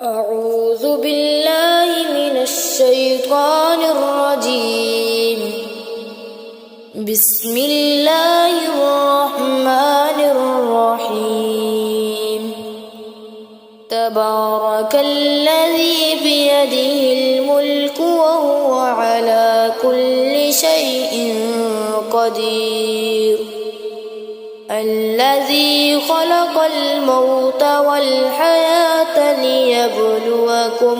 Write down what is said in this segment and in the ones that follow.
أعوذ بالله من الشيطان الرجيم. بسم الله الرحمن الرحيم. تبارك الذي بيده الملك وهو على كل شيء قدير. الذي خلق الموت والحياة ليبلوكم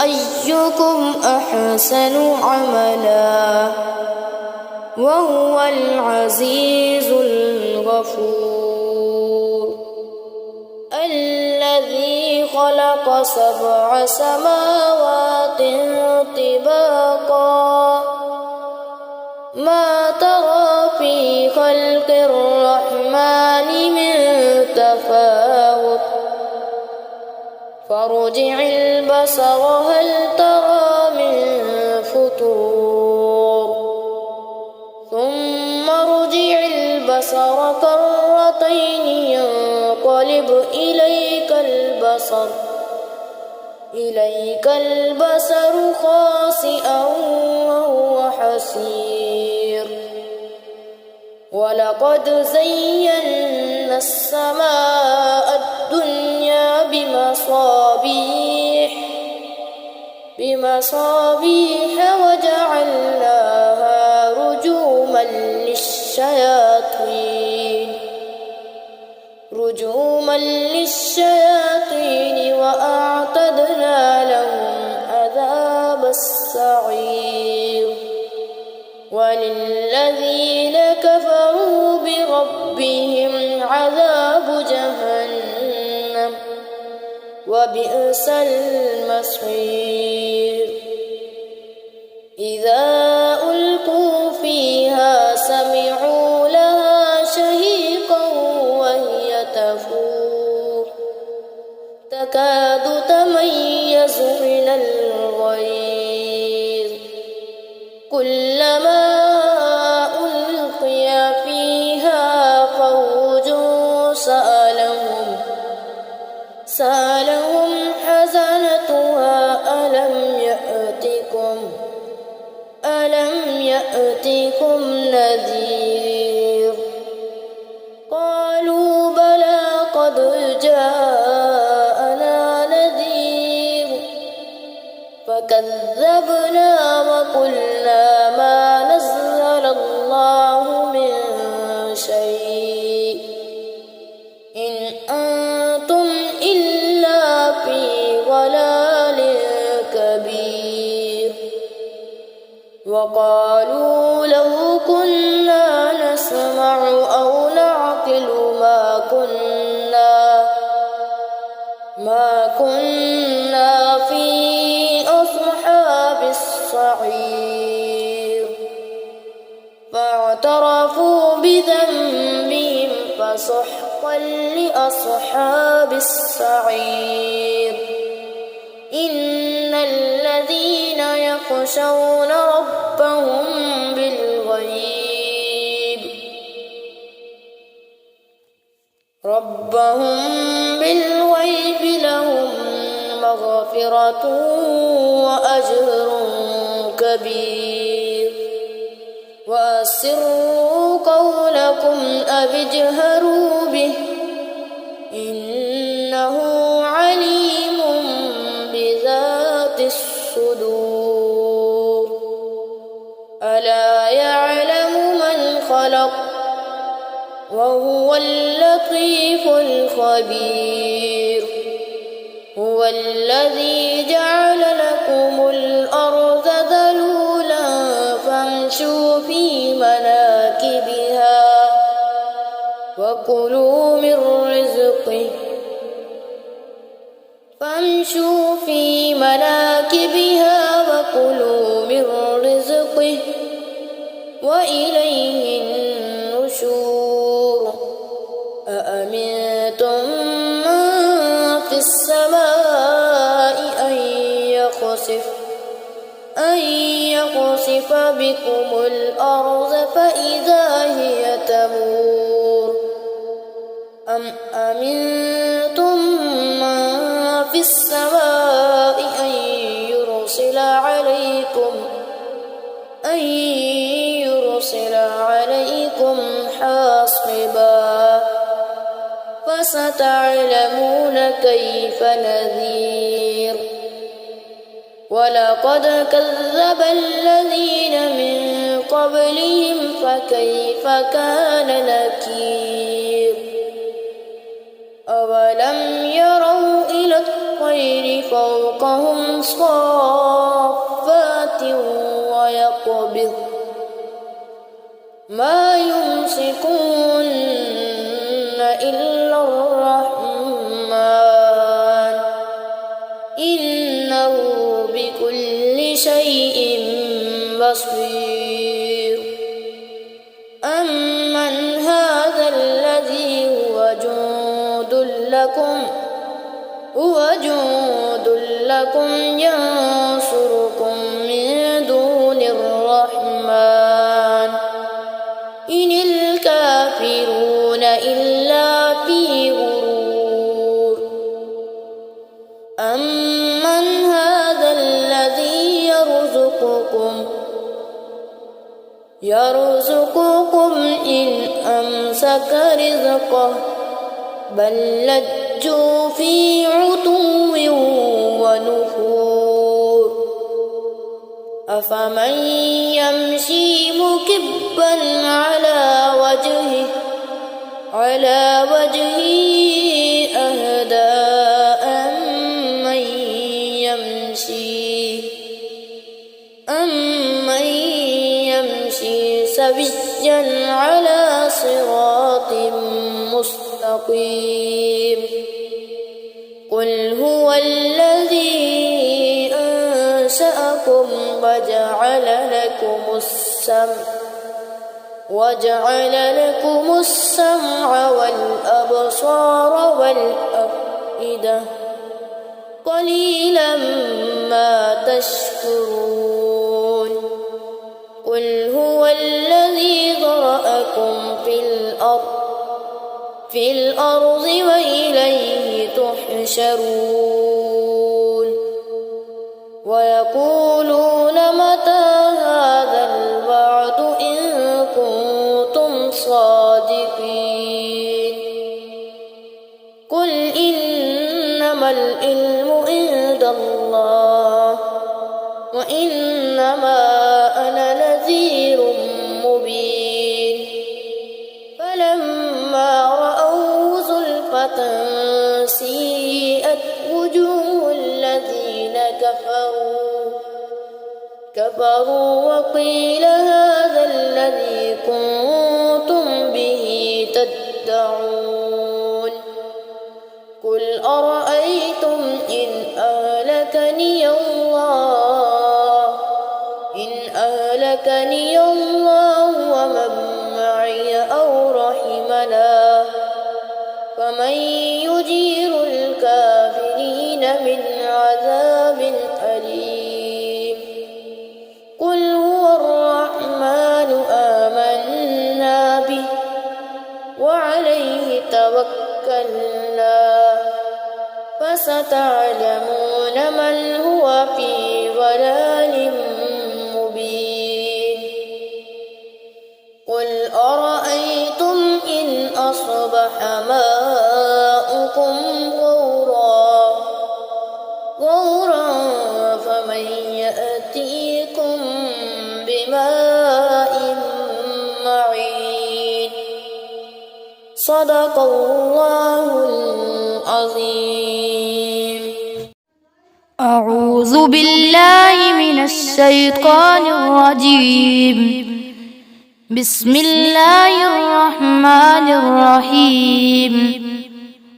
أيكم أحسن عملا وهو العزيز الغفور. الذي خلق 7 سماوات طباقا ما ترى في خلق الرحمن من تفاوت فارجع البصر هل ترى من فطور ثم ارجع البصر كرتين ينقلب إليك البصر خاسئا وهو حسير. ولقد زينا السماء الدنيا بمصابيح وجعلناها رجوما للشياطين وأعتدنا لهم عذاب السعير. وللذين كفروا بربهم عذاب جهنم وبئس المصير. إذا ألقوا فيها سمعوا لها شهيقا وهي تفور تكاد تميز من الغيظ كلما ألقي فيها فوج سألهم حزنتها ألم يأتكم نذير قالوا بلى قد جاءنا نذير فكذبنا وقلنا ما نزل الله من شيء إن أنتم إلا في ضلال كبير. وقالوا لو كنا نسمع أو نعقل ما كنا في أصحاب السعير. فاعترفوا بذنبهم فسحقا لأصحاب السعير. إن الذين يخشون ربهم بالغيب لهم مغفرة وأجر كبير. وأسروا قولكم أو اجهروا به إنه عليم بذات الصدور. ألا يعلم من خلق وهو اللطيف الخبير. هو الذي جعل لكم الأرض ذلولا فامشوا في مناكبها وكلوا من رزقه وإليه النشور. أأمنتم من في السماء أن يخسف بكم الأرض فإذا هي تمور أم أمنتم من في السماء أن يرسل عليكم حاصبا فستعلمون كيف نذير ولقد كذب الذين من قبلهم فكيف كان نكير أولم يروا إلى الطير فوقهم صافات ويقبض ما يمسكون إلا الرحمن إنه بكل شيء بصير أمن هذا الذي هو جند لكم ينصركم من دون الرحمن إن الكافرون إلا في غرور أمن هذا الذي يرزقكم إن أمسك رزقه بل لجوا في عتو ونفور أفمن يمشي مكبا على وجهه أهدى أمن يمشي سويا على صراط مستقيم قل هو الذي أنشأكم وجعل لكم السمع والأبصار والأفئدة قليلا ما تشكرون قل هو الذي ذرأكم في الأرض وإليه تحشرون ويقولون متى هذا الوعد إن كنتم صادقين قل إنما العلم عند الله وإنما أنا نذير مبين فلما رأوه زلفة سيئت وجوه الذين كفروا وقيل هذا الذي كنتم به تدعون قل أرأيتم إن أهلكني الله ومن معي أو رحمنا فمن يجير الكافرين من عذاب أليم قل هو الرحمن آمنا به وعليه توكلنا فستعلمون من هو في ضلال مبين قل أرأيتم إن أصبح ماؤكم غورا فمن يأتيكم بماء معين صدق الله العظيم أعوذ بالله من الشيطان الرجيم بسم الله الرحمن الرحيم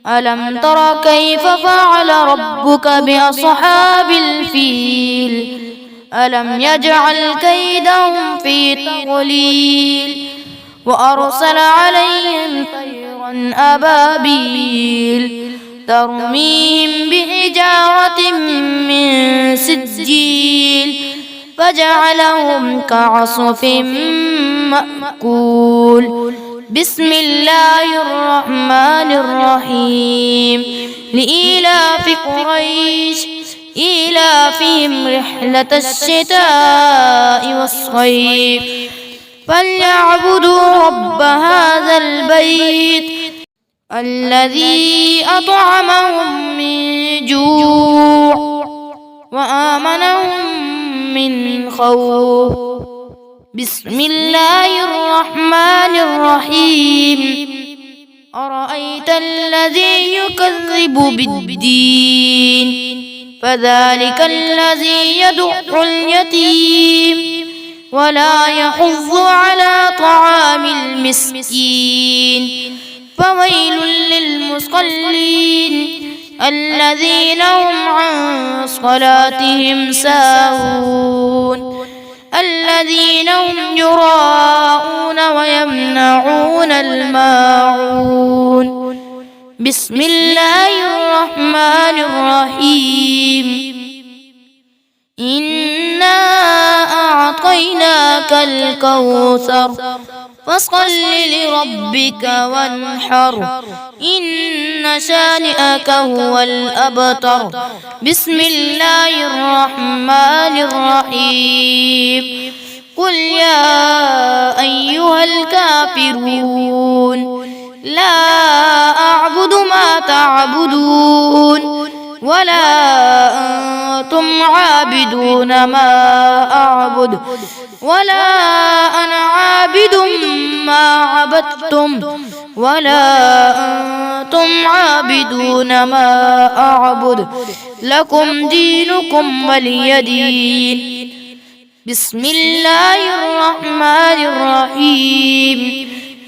ألم تر كيف فعل ربك بأصحاب الفيل ألم يجعل كيدهم في تضليل وأرسل عليهم طيرا أبابيل ترميهم بحجارة من سجيل فجعلهم كعصف مأكول بسم الله الرحمن الرحيم لإيلاف قريش إيلافهم رحلة الشتاء والصيف فليعبدوا رب هذا البيت الذي أطعمهم من جوع وآمنهم من خوف. بسم الله الرحمن الرحيم أرأيت الذي يكذب بالدين فذلك الذي يدع اليتيم ولا يحض على طعام المسكين فويل للمصلين الذين هم عن صلاتهم ساهون الذين هم يراءون ويمنعون الماعون. بسم الله الرحمن الرحيم إنا أعطيناك الكوثر فصل لربك وانحر إن شانئك هو الأبتر. بسم الله الرحمن الرحيم قل يا أيها الكافرون لا أعبد ما تعبدون ولا أنتم عابدون ما أعبد ولا أنا عابد ما عبدتم ولا أنتم عابدون ما أعبد لكم دينكم ولي دين. بسم الله الرحمن الرحيم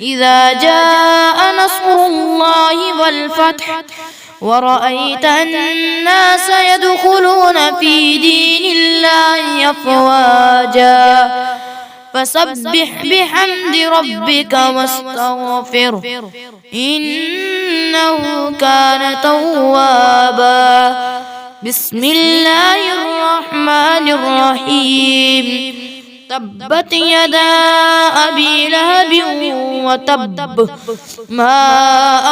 إذا جاء نصر الله والفتح ورأيت الناس يدخلون في دين الله أفواجا فسبح بحمد ربك واستغفره إنه كان توابا. بسم الله الرحمن الرحيم تبت يدا أبي لهب وتب ما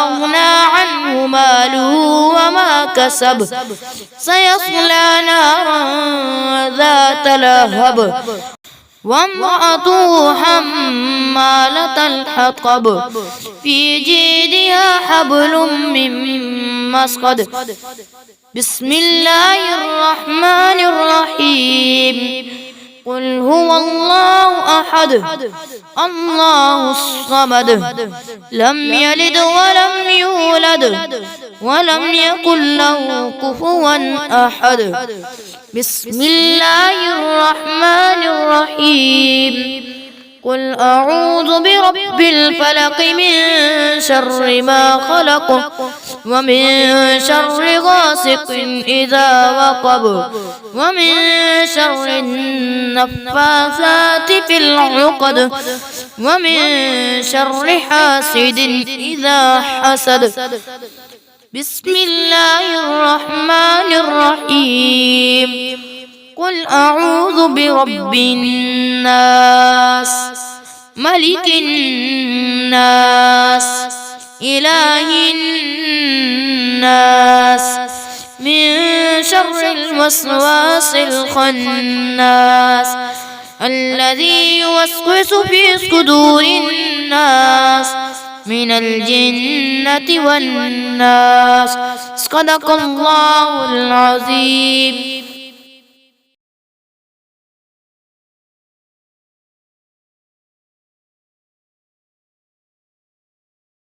أغنى عنه ماله وما كسب سيصلى نارا ذات لهب وامرأته حمالة الحطب في جيدها حبل من مسقد. بسم الله الرحمن الرحيم قل هو الله أحد الله الصمد لم يلد ولم يولد ولم يكن له كفوا أحد. بسم الله الرحمن الرحيم قل أعوذ برب الفلق من شر ما خلق ومن شر غاسق إذا وقب ومن شر النفاثات في العقد ومن شر حاسد إذا حسد. بسم الله الرحمن الرحيم قل أعوذ برب الناس ملك الناس إله الناس من شر الوسواس الخناس الذي يوسوس في صدور الناس من الجنة والناس. صدق الله العظيم.